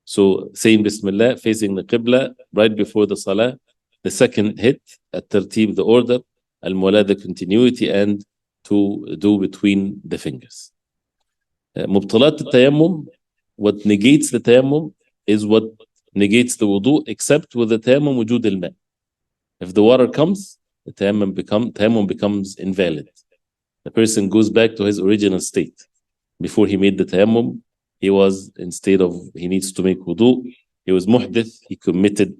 So saying Bismillah, facing the Qibla, right before the Salah, the second hit, at-tartib, the order, al-muwala, the continuity, and to do between the fingers. Mubtalat al-tayammum, what negates the tayammum is what negates the wudu, except with the tayammum wujud al-ma. If the water comes, the tayammum becomes invalid. The person goes back to his original state. Before he made the tayammum, he needs to make wudu, he was muhdith,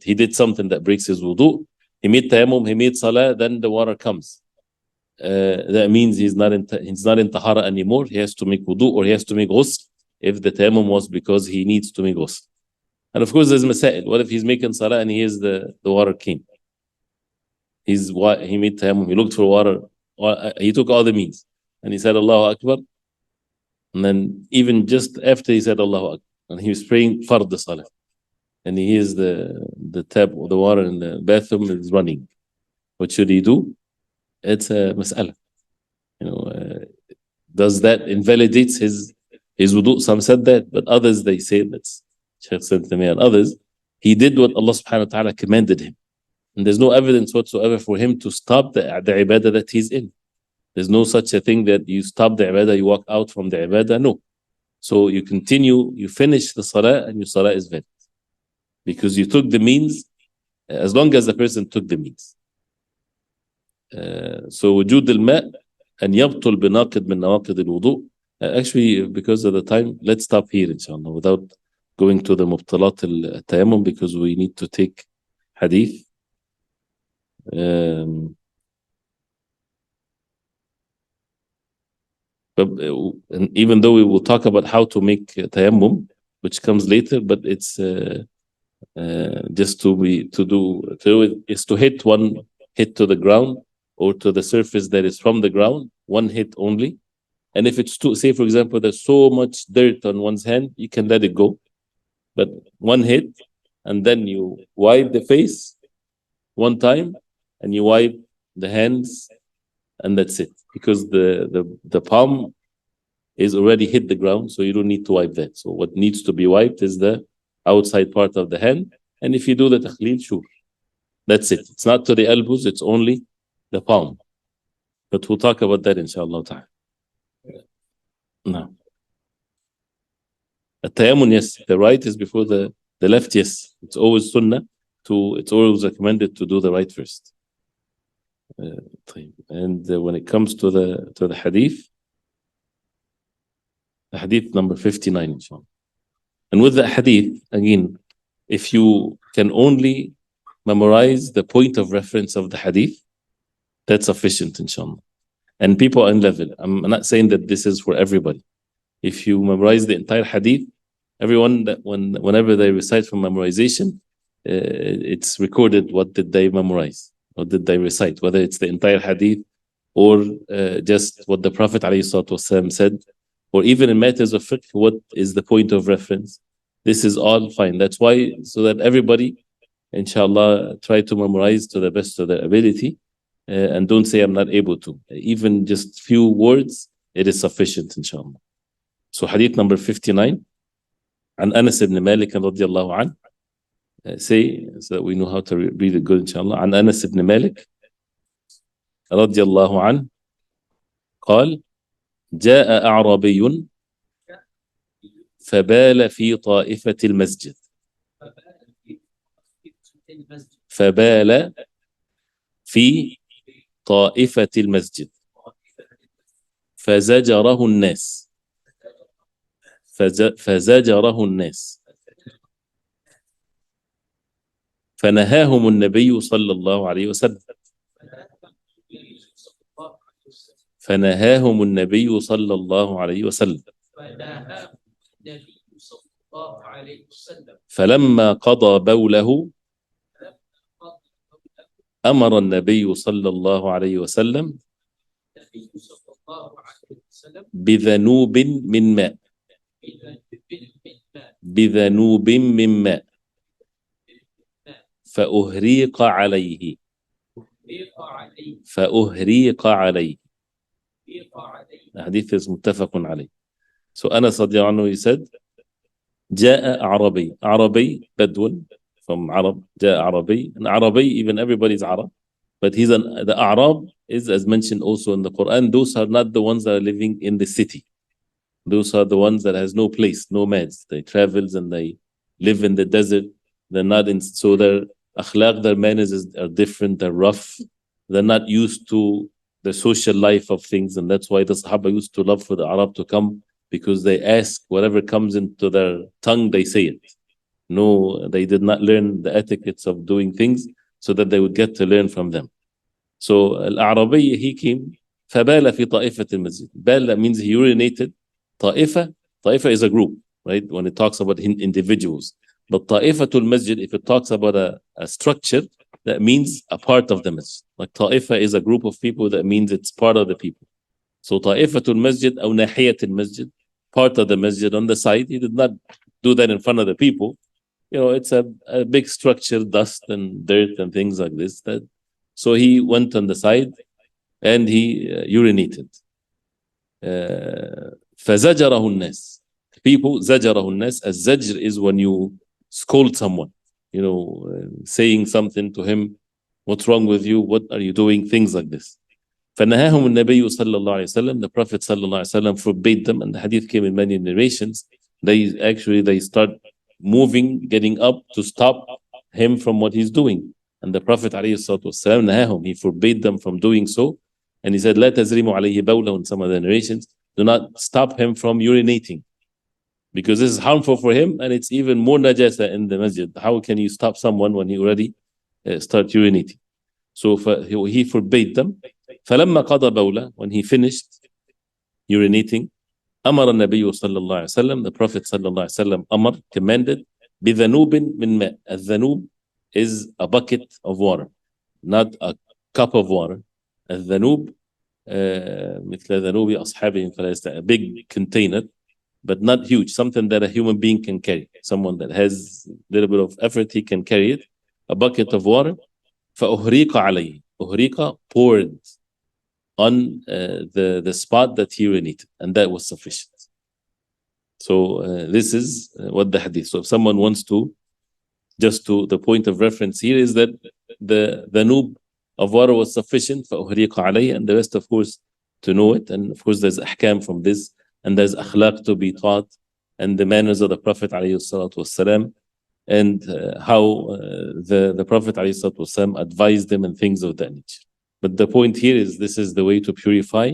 he did something that breaks his wudu, he made tayammum, he made salah, then the water comes. That means he's not in tahara anymore, he has to make wudu or he has to make ghusl if the tayammum was because he needs to make ghusl. And of course there's masail. What if he's making salah and the water came? He made tayammum, he looked for water, he took all the means, and he said Allahu Akbar, and then even just after he said Allahu Akbar, and he was praying fard the salah, and he hears the tap or the water in the bathroom is running. What should he do? It's a mas'ala. Does that invalidates his wudu? Some said that, but others they say, that's Sheikh said to me and others, he did what Allah subhanahu wa ta'ala commanded him. And there's no evidence whatsoever for him to stop the ibadah that he's in. There's no such a thing that you stop the ibadah, you walk out from the ibadah. No. So you continue, you finish the salah, and your salah is valid. Because you took the means, as long as the person took the means. So wujud al-ma' and yabtul binaqid min nawaqid al-wudu. Actually, because of the time, let's stop here, inshallah, without going to the mubtalat al-tayammum, because we need to take hadith. But and even though we will talk about how to make tayammum, which comes later, but it's just to hit one hit to the ground or to the surface that is from the ground, one hit only. And if it's say for example there's so much dirt on one's hand, you can let it go, but one hit, and then you wipe the face one time, and you wipe the hands, and that's it, because the palm is already hit the ground, so you don't need to wipe that. So what needs to be wiped is the outside part of the hand, and if you do the takhleel, sure, that's it. It's not to the elbows, it's only the palm. But we'll talk about that inshallah ta'ala. No. At-tayammum, yes, the right is before the left, yes. It's always sunnah it's always recommended to do the right first. And when it comes to the hadith number 59, inshallah. And with the hadith, again, If you can only memorize the point of reference of the hadith, that's sufficient, inshallah. And people are in level. I'm not saying that this is for everybody. If you memorize the entire hadith, everyone that whenever they recite from memorization, it's recorded what did they memorize, what did they recite, whether it's the entire hadith or just what the Prophet ﷺ said, or even in matters of fiqh, what is the point of reference. This is all fine. That's why, so that everybody, inshallah, try to memorize to the best of their ability, and don't say I'm not able to. Even just few words, it is sufficient, inshallah. So hadith number 59, عن أنس بن مالك رضي الله عنه. Say, so that we know how to read it good, inshallah. عن أنس بن مالك رضي الله عنه قال جاء أعرابي فبال في طائفة المسجد. فبال في طائفة المسجد فزجره الناس. فزجره الناس فنهاهم النبي صلى الله عليه وسلم. فنهاهم النبي صلى الله عليه وسلم. فلما قضى بوله أمر النبي صلى الله عليه وسلم بذنوب من ماء. بذنوب من ماء فأهريق عليه. فأهريق عليه. الحديث is متفق عليه. So Anas radiallahu anhu, he said, جاء أعرابي. أعرابي, Bedouin from Arab. جاء أعرابي. And Arabi, even everybody's Arab. But the Arab is, as mentioned also in the Quran, those are not the ones that are living in the city. Those are the ones that has no place, nomads. They travels and they live in the desert. They're not in, so their akhlaq, their manners are different. They're rough. They're not used to the social life of things. And that's why the Sahaba used to love for the Arab to come, because they ask whatever comes into their tongue, they say it. No, they did not learn the etiquettes of doing things so that they would get to learn from them. So Al-Arabi, he came, فَبَالَ فِي طَائِفَةِ الْمَسْجِدِ. Bal, that means he urinated. Ta'ifa is a group, right? When it talks about individuals. But Ta'ifatul Masjid, if it talks about a structure, that means a part of the masjid. Like Ta'ifa is a group of people, that means it's part of the people. So Ta'ifatul Masjid, or Nahiyatul Masjid, part of the masjid on the side. He did not do that in front of the people. You know, it's a big structure, dust and dirt and things like this. So he went on the side and he urinated. فزجره الناس. People, زجره الناس. الزجر is when you scold someone, you know, saying something to him, what's wrong with you, what are you doing, things like this. فنهاهم النبي صلى الله عليه وسلم. The Prophet صلى الله عليه وسلم forbade them, and the hadith came in many narrations. They start moving, getting up to stop him from what he's doing. And the Prophet عليه الصلاة والسلام نهاهم, he forbade them from doing so. And he said, لا تزرموا عليه بوله, in some of the narrations, do not stop him from urinating, because this is harmful for him, and it's even more najasa in the masjid. How can you stop someone when he already start urinating? So he forbade them. فلما قضى بوله, when he finished urinating, أمر النبي صلى الله عليه وسلم, the Prophet صلى الله عليه وسلم أمر, commanded, بذنوب من ماء. الذنوب is a bucket of water, not a cup of water. الذنوب مثل ذنوب أصحابهم فلا يستطيعون, a big container, but not huge, something that a human being can carry. Someone that has a little bit of effort, he can carry it. A bucket of water. فأهريق عليه. أهريق, poured on the spot that he urinated, and that was sufficient. So this is what the hadith. So if someone wants to, just to the point of reference here is that the noob of water was sufficient, فأهريق عليه, and the rest, of course, to know it. And of course there's ahkam from this, and there's akhlaq to be taught, and the manners of the Prophet ﷺ, and how the Prophet ﷺ advised them and things of that nature. But the point here is, this is the way to purify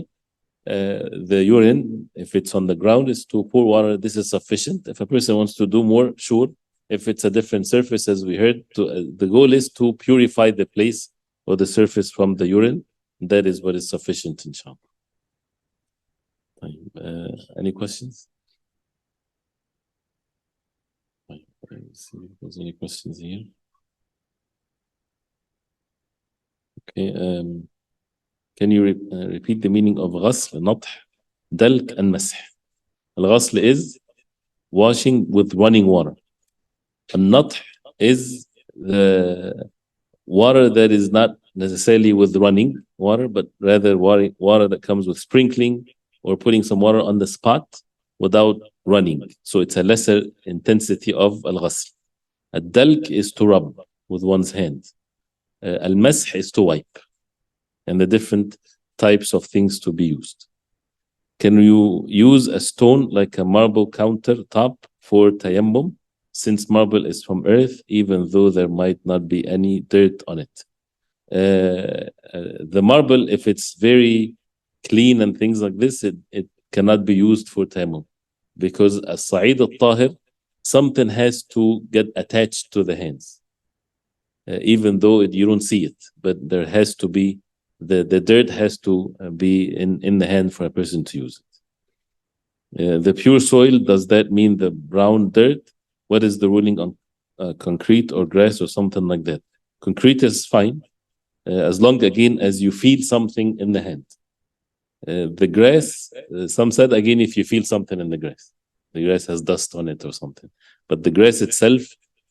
the urine. If it's on the ground, is to pour water. This is sufficient. If a person wants to do more, sure, if it's a different surface, as we heard, the goal is to purify the place or the surface from the urine. That is what is sufficient, inshallah. Any questions? Let's see if there's any questions here. Okay. Can you repeat the meaning of غسل, نطح, دلك, and مسح? الغسل is washing with running water. النطح is the water that is not necessarily with running water, but rather water that comes with sprinkling or putting some water on the spot without running. So it's a lesser intensity of al-ghasl. Al-dalk is to rub with one's hand. Al-mash is to wipe. And the different types of things to be used. Can you use a stone like a marble countertop for tayammum, since marble is from earth, even though there might not be any dirt on it? The marble, if it's very clean and things like this, it cannot be used for tayammum, because as-sa'id al-tahir, something has to get attached to the hands, even though you don't see it, but there has to be the dirt has to be in the hand for a person to use it. The pure soil, does that mean the brown dirt? What is the ruling on concrete or grass or something like that? Concrete is fine, as long, again, as you feel something in the hand. The grass, some said, again, if you feel something in the grass has dust on it or something. But the grass itself,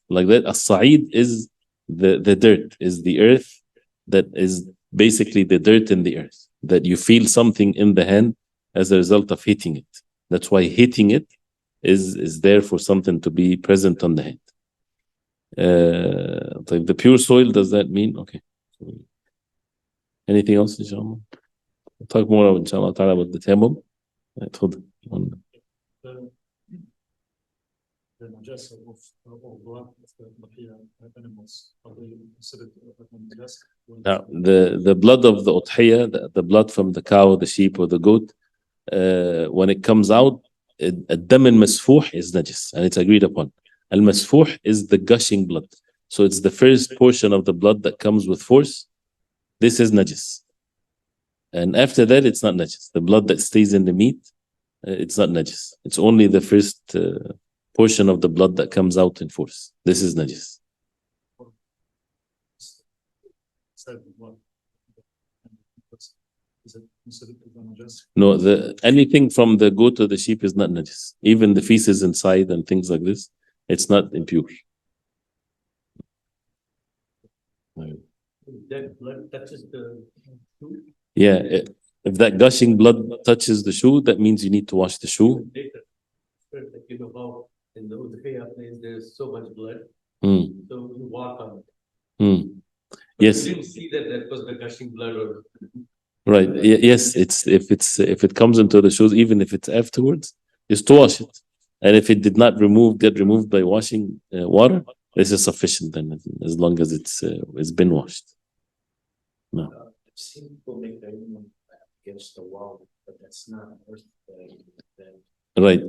like that, as-sa'id is the dirt, is the earth that is basically the dirt in the earth, that you feel something in the hand as a result of hitting it. That's why hitting it is there for something to be present on the hand. Like the pure soil, does that mean? Okay. Anything else, inshallah? We'll talk more, inshallah ta'ala, about the tayammum. The najasa of blood of the udhiyah animals, are they considered najasa? Now, the blood of the udhiyah, the blood from the cow, the sheep, or the goat, when it comes out, الدم المسفوح is najis, and it's agreed upon. Al-masfuh is the gushing blood. So it's the first portion of the blood that comes with force. This is najis. And after that, it's not najis. The blood that stays in the meat, it's not najis. It's only the first portion of the blood that comes out in force. This is najis. No, anything from the goat or the sheep is not najis. Even the feces inside and things like this, it's not impure. That blood touches the shoe? Yeah, if that gushing blood touches the shoe, that means you need to wash the shoe. You know how in the udhiyah place there's so much blood, so you walk on it. Yes. You didn't see that was the gushing blood, or right. Yes, if it comes into the shoes, even if it's afterwards, is to wash it. And if it did not get removed by washing water, this is sufficient then, as long as it's been washed. No. I've seen people make their own against the wall, but that's not earth. Right.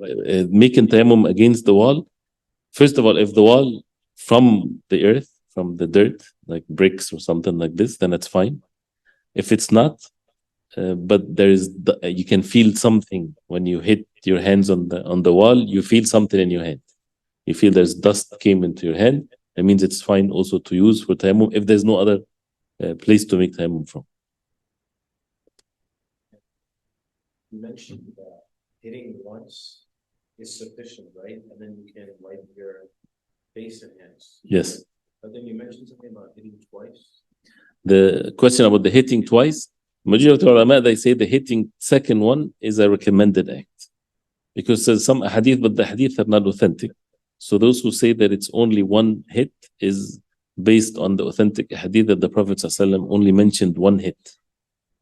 Making tayammum against the wall. First of all, if the wall from the earth, from the dirt, like bricks or something like this, then it's fine. If it's not, but you can feel something when you hit your hands on the wall. You feel something in your hand. You feel there's dust came into your hand. That means it's fine also to use for tayammum if there's no other place to make tayammum from. You mentioned that hitting once is sufficient, right? And then you can wipe your face and hands. Yes. But then you mentioned something about hitting twice. The question about the hitting twice, majority of ulama, they say the hitting second one is a recommended act, because there's some hadith, but the hadith are not authentic. So those who say that it's only one hit is based on the authentic hadith that the Prophet ﷺ only mentioned one hit.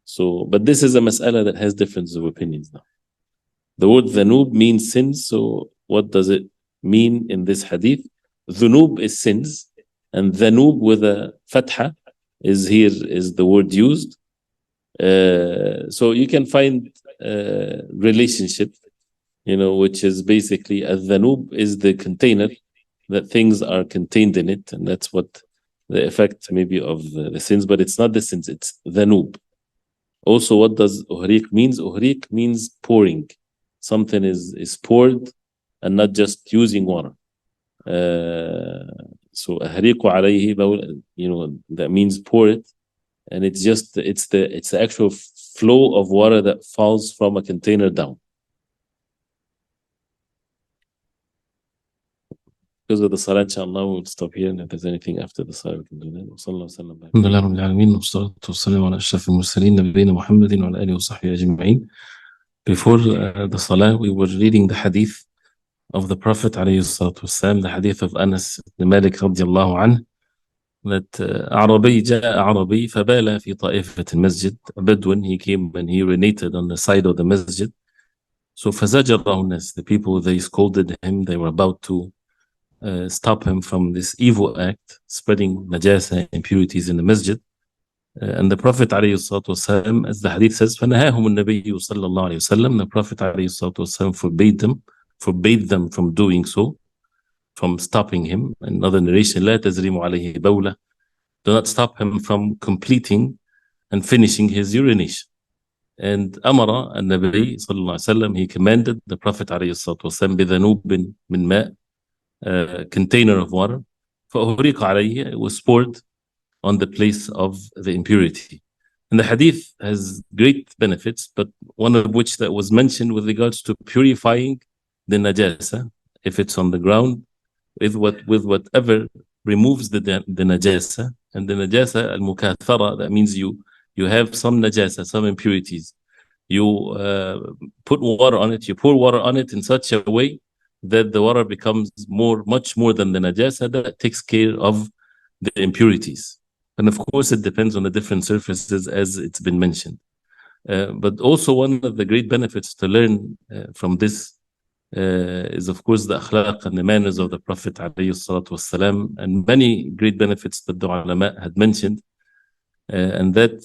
So, but this is a mas'ala that has differences of opinions now. The word dhanub means sins. So what does it mean in this hadith? Dhunub is sins, and dhanub with a fatha is the word used. So you can find relationship, which is basically a dhanub is the container that things are contained in it, and that's what the effect maybe of the sins, but it's not the sins, it's dhanub. Also, what does uhriq means? Uhriq means pouring. Something is poured and not just using water. So ahriqu alayhi, that means pour it, and it's the actual flow of water that falls from a container down. Because of the salah, inshallah, we'll stop here, and if there's anything after the salah, we can do that. الحمد لله رب العالمين والصلاة والسلام على أشرف المرسلين نبينا محمد وعلى آله وصحبه أجمعين. Before the salah, we were reading the hadith of the Prophet عليه الصلاة والسلام, the hadith of Anas ibn Malik رضي الله عنه, that جاء عربي فبال في طائفة المسجد. A Bedouin, he came and he urinated on the side of the masjid. So فزجره الناس, the people, they scolded him, they were about to stop him from this evil act, spreading najasa, impurities in the masjid. And the Prophet ﷺ, as the hadith says, فَنَهَاهُمُ النَّبِيُّ صَلَّى اللَّهُ عَلَيْهِ وسلم, the Prophet ﷺ forbade them from doing so, from stopping him. Another narration, لَا تَزْرِمُ عَلَيْهِ بَوْلَةً, do not stop him from completing and finishing his urination. And أمر النبي صلى الله عليه وسلم, he commanded the Prophet ﷺ بِذَنُوبٍ مِّن مَاءٍ, container of water, فأهريق عليه, it was poured on the place of the impurity. And the hadith has great benefits, but one of which that was mentioned with regards to purifying the najasa, if it's on the ground, with whatever removes the najasa. And the najasa al-mukathara, that means you have some najasa, some impurities. You put water on it, you pour water on it in such a way that the water becomes much more than the najasa, that takes care of the impurities. And of course, it depends on the different surfaces, as it's been mentioned. But also, one of the great benefits to learn from this is, of course, the akhlaq and the manners of the Prophet ﷺ, and many great benefits that the ulama had mentioned. And that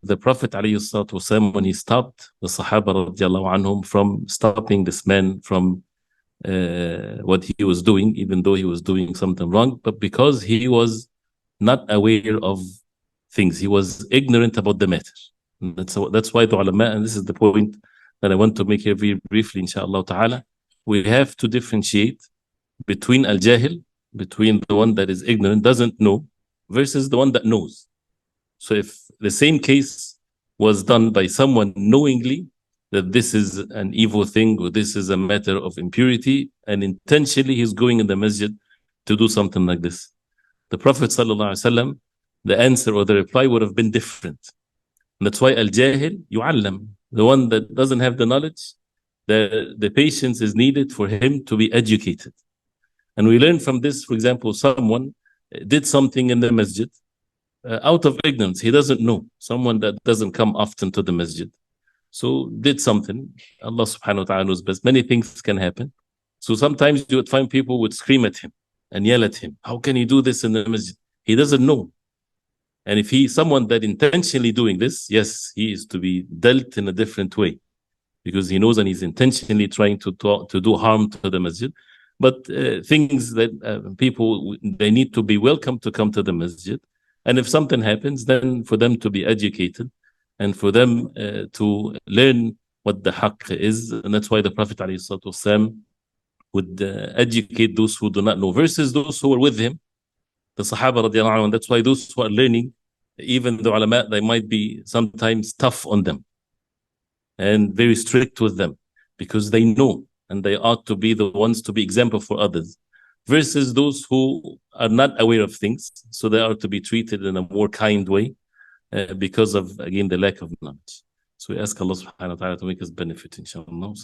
the Prophet ﷺ, when he stopped the Sahaba radiallahu anhum from stopping this man from what he was doing, even though he was doing something wrong, but because he was not aware of things, he was ignorant about the matter. And that's why the ulama, and this is the point that I want to make here very briefly, inshallah ta'ala, we have to differentiate between al-jahil, between the one that is ignorant, doesn't know, versus the one that knows. So if the same case was done by someone knowingly that this is an evil thing, or this is a matter of impurity, and intentionally he's going in the masjid to do something like this, the Prophet ﷺ, the answer or the reply would have been different. And that's why al-jahil yu'allam, the one that doesn't have the knowledge, the patience is needed for him to be educated. And we learn from this, for example, someone did something in the masjid out of ignorance. He doesn't know. Someone that doesn't come often to the masjid, so did something. Allah subhanahu wa ta'ala knows best. Many things can happen. So sometimes you would find people would scream at him and yell at him. How can he do this in the masjid? He doesn't know. And if he's someone that intentionally doing this, yes, he is to be dealt in a different way, because he knows and he's intentionally trying to do harm to the masjid. But things that people, they need to be welcome to come to the masjid. And if something happens, then for them to be educated and for them to learn what the haqq is. And that's why the Prophet ﷺ would educate those who do not know, versus those who are with him, the Sahaba radiallahu anhu. And that's why those who are learning, even the ulama, they might be sometimes tough on them and very strict with them, because they know and they ought to be the ones to be example for others, versus those who are not aware of things, so they are to be treated in a more kind way because of, again, the lack of knowledge. So we ask Allah subhanahu wa ta'ala to make us benefit, inshallah.